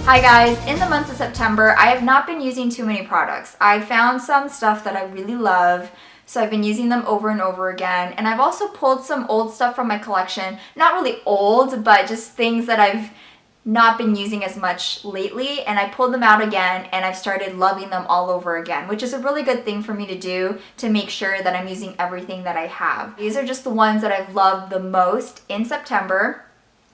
Hi guys, in the month of September, I have not been using too many products. I found some stuff that I really love, so I've been using them over and over again. And I've also pulled some old stuff from my collection. Not really old, but just things that I've not been using as much lately, and I pulled them out again and I've started loving them all over again, which is a really good thing for me to do to make sure that I'm using everything that I have. These are just the ones that I've loved the most in September.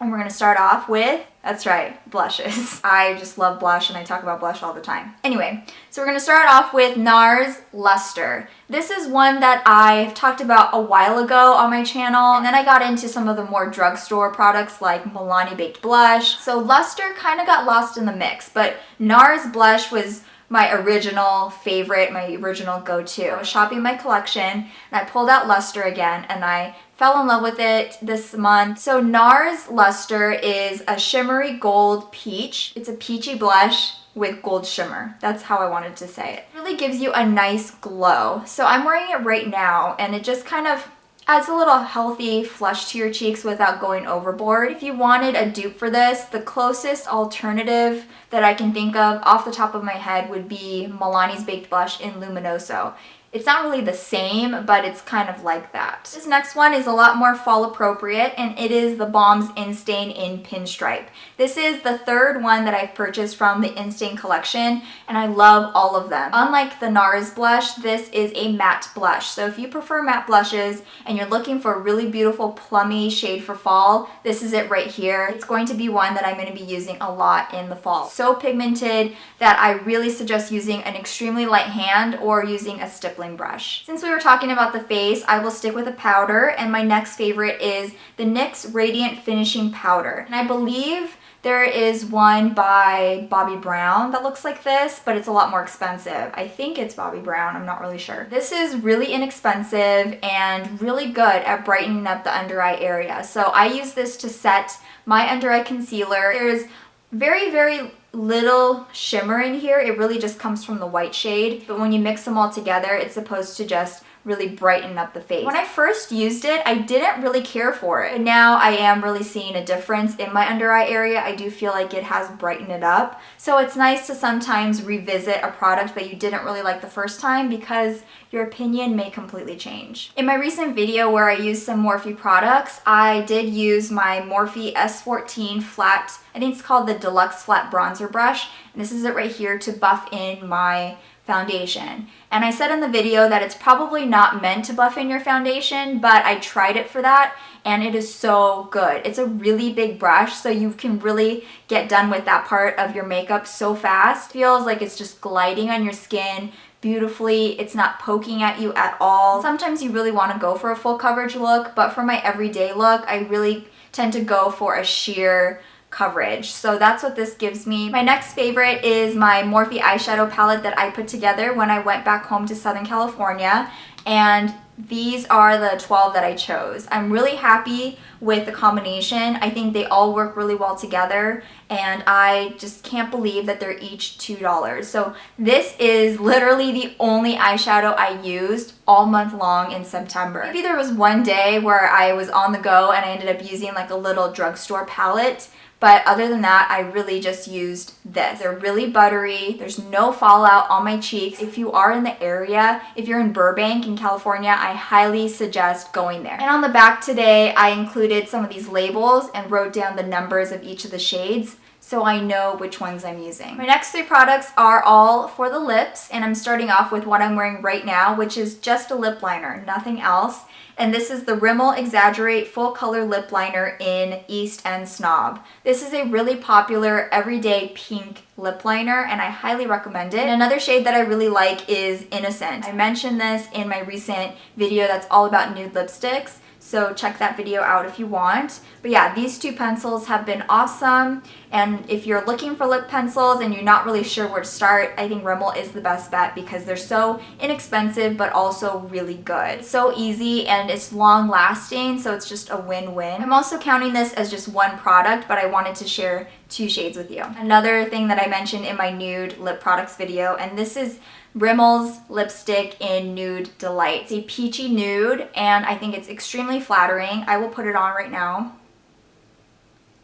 And we're going to start off with, that's right, blushes. I just love blush and I talk about blush all the time. Anyway, so we're going to start off with NARS Luster. This is one that I've talked about a while ago on my channel, and then I got into some of the more drugstore products like Milani Baked Blush. So Luster kind of got lost in the mix, but NARS Blush was my original favorite, my original go-to. I was shopping my collection and I pulled out Luster again and I fell in love with it this month. So NARS Luster is a shimmery gold peach. It's a peachy blush with gold shimmer. That's how I wanted to say it. It really gives you a nice glow. So I'm wearing it right now and it just kind of adds a little healthy flush to your cheeks without going overboard. If you wanted a dupe for this, the closest alternative that I can think of off the top of my head would be Milani's Baked Blush in Luminoso. It's not really the same, but it's kind of like that. This next one is a lot more fall appropriate, and it is the Balm's Instain in Pinstripe. This is the third one that I've purchased from the Instain collection, and I love all of them. Unlike the NARS blush, this is a matte blush. So if you prefer matte blushes and you're looking for a really beautiful plummy shade for fall, this is it right here. It's going to be one that I'm going to be using a lot in the fall. So pigmented that I really suggest using an extremely light hand or using a stippling brush. Since we were talking about the face, I will stick with a powder, and my next favorite is the NYX Radiant Finishing Powder. And I believe there is one by Bobbi Brown that looks like this, but it's a lot more expensive. I think it's Bobbi Brown, I'm not really sure. This is really inexpensive and really good at brightening up the under eye area. So I use this to set my under eye concealer. There's very little shimmer in here. It really just comes from the white shade, but when you mix them all together, it's supposed to just really brighten up the face. When I first used it, I didn't really care for it, but now I am really seeing a difference in my under eye area. I do feel like it has brightened it up. So it's nice to sometimes revisit a product that you didn't really like the first time because your opinion may completely change. In my recent video where I used some Morphe products, I did use my Morphe S14 flat, I think it's called the Deluxe flat bronzer brush, and this is it right here to buff in my foundation. And I said in the video that it's probably not meant to buff in your foundation, but I tried it for that and it is so good. It's a really big brush, so you can really get done with that part of your makeup so fast. Feels like it's just gliding on your skin beautifully. It's not poking at you at all. Sometimes you really want to go for a full coverage look, but for my everyday look, I really tend to go for a sheer coverage. So that's what this gives me. My next favorite is my Morphe eyeshadow palette that I put together when I went back home to Southern California, and these are the 12 that I chose. I'm really happy with the combination. I think they all work really well together, and I just can't believe that they're each $2. So this is literally the only eyeshadow I used all month long in September. Maybe there was one day where I was on the go and I ended up using like a little drugstore palette, but other than that, I really just used this. They're really buttery. There's no fallout on my cheeks. If you are in the area, if you're in Burbank in California, I highly suggest going there. And on the back today, I included some of these labels and wrote down the numbers of each of the shades, so I know which ones I'm using. My next three products are all for the lips, and I'm starting off with what I'm wearing right now, which is just a lip liner, nothing else. And this is the Rimmel Exaggerate Full Color Lip Liner in Eastend Snob. This is a really popular everyday pink lip liner, and I highly recommend it. And another shade that I really like is Innocent. I mentioned this in my recent video that's all about nude lipsticks, so check that video out if you want. But yeah, these two pencils have been awesome, and if you're looking for lip pencils and you're not really sure where to start, I think Rimmel is the best bet because they're so inexpensive but also really good. It's so easy and it's long lasting, so it's just a win-win. I'm also counting this as just one product, but I wanted to share two shades with you. Another thing that I mentioned in my nude lip products video, and this is Rimmel's lipstick in Nude Delight. It's a peachy nude, and I think it's extremely flattering. I will put it on right now.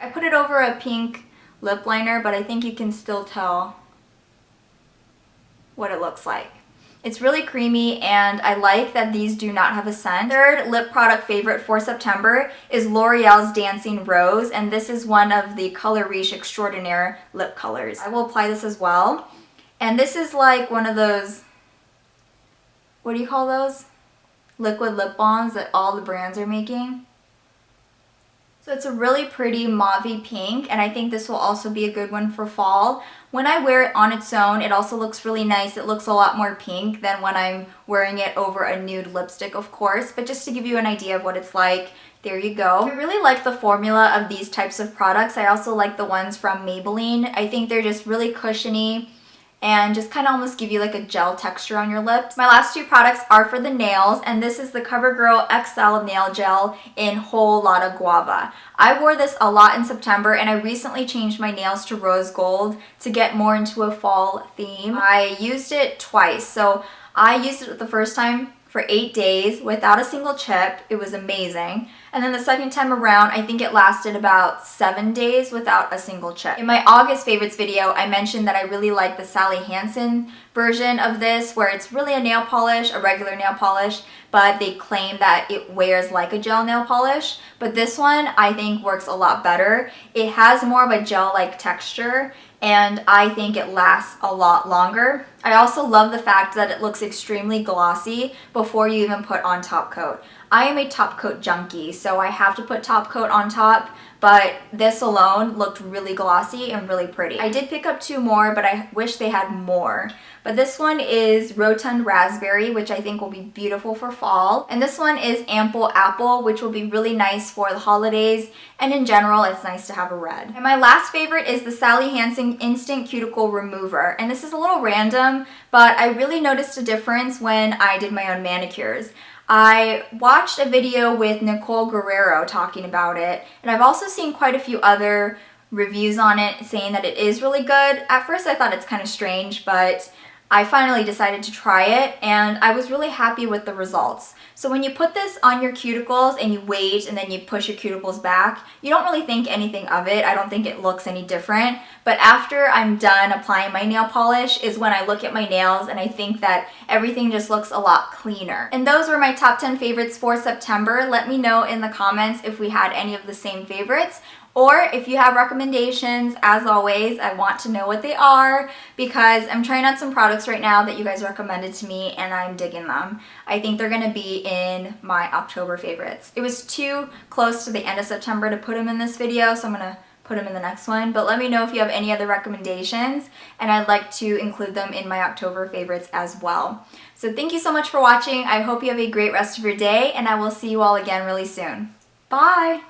I put it over a pink lip liner, but I think you can still tell what it looks like. It's really creamy, and I like that these do not have a scent. Third lip product favorite for September is L'Oreal's Dancing Rose, and this is one of the color Riche Extraordinaire lip colors. I will apply this as well. And this is like one of those, what do you call those? Liquid lip balms that all the brands are making. So it's a really pretty mauve pink, and I think this will also be a good one for fall. When I wear it on its own, it also looks really nice. It looks a lot more pink than when I'm wearing it over a nude lipstick, of course. But just to give you an idea of what it's like, there you go. I really like the formula of these types of products. I also like the ones from Maybelline. I think they're just really cushiony and just kind of almost give you like a gel texture on your lips. My last two products are for the nails, and this is the CoverGirl XL Nail Gel in Whole Lotta Guava. I wore this a lot in September, and I recently changed my nails to rose gold to get more into a fall theme. I used it twice, so I used it the first time for 8 days without a single chip. It was amazing. And then the second time around, I think it lasted about 7 days without a single chip. In my August favorites video, I mentioned that I really like the Sally Hansen version of this, where it's really a nail polish, a regular nail polish, but they claim that it wears like a gel nail polish. But this one, I think, works a lot better. It has more of a gel-like texture, and I think it lasts a lot longer. I also love the fact that it looks extremely glossy before you even put on top coat. I am a top coat junkie, so I have to put top coat on top, but this alone looked really glossy and really pretty. I did pick up 2 more, but I wish they had more. But this one is Rotund Raspberry, which I think will be beautiful for fall. And this one is Ample Apple, which will be really nice for the holidays. And in general, it's nice to have a red. And my last favorite is the Sally Hansen Instant Cuticle Remover. And this is a little random, but I really noticed a difference when I did my own manicures. I watched a video with Nicole Guerrero talking about it, and I've also seen quite a few other reviews on it saying that it is really good. At first I thought it's kind of strange, but I finally decided to try it, and I was really happy with the results. So when you put this on your cuticles and you wait and then you push your cuticles back, you don't really think anything of it. I don't think it looks any different. But after I'm done applying my nail polish is when I look at my nails and I think that everything just looks a lot cleaner. And those were my top 10 favorites for September. Let me know in the comments if we had any of the same favorites. Or if you have recommendations, as always, I want to know what they are, because I'm trying out some products right now that you guys recommended to me and I'm digging them. I think they're going to be in my October favorites. It was too close to the end of September to put them in this video, so I'm going to put them in the next one. But let me know if you have any other recommendations, and I'd like to include them in my October favorites as well. So thank you so much for watching. I hope you have a great rest of your day, and I will see you all again really soon. Bye!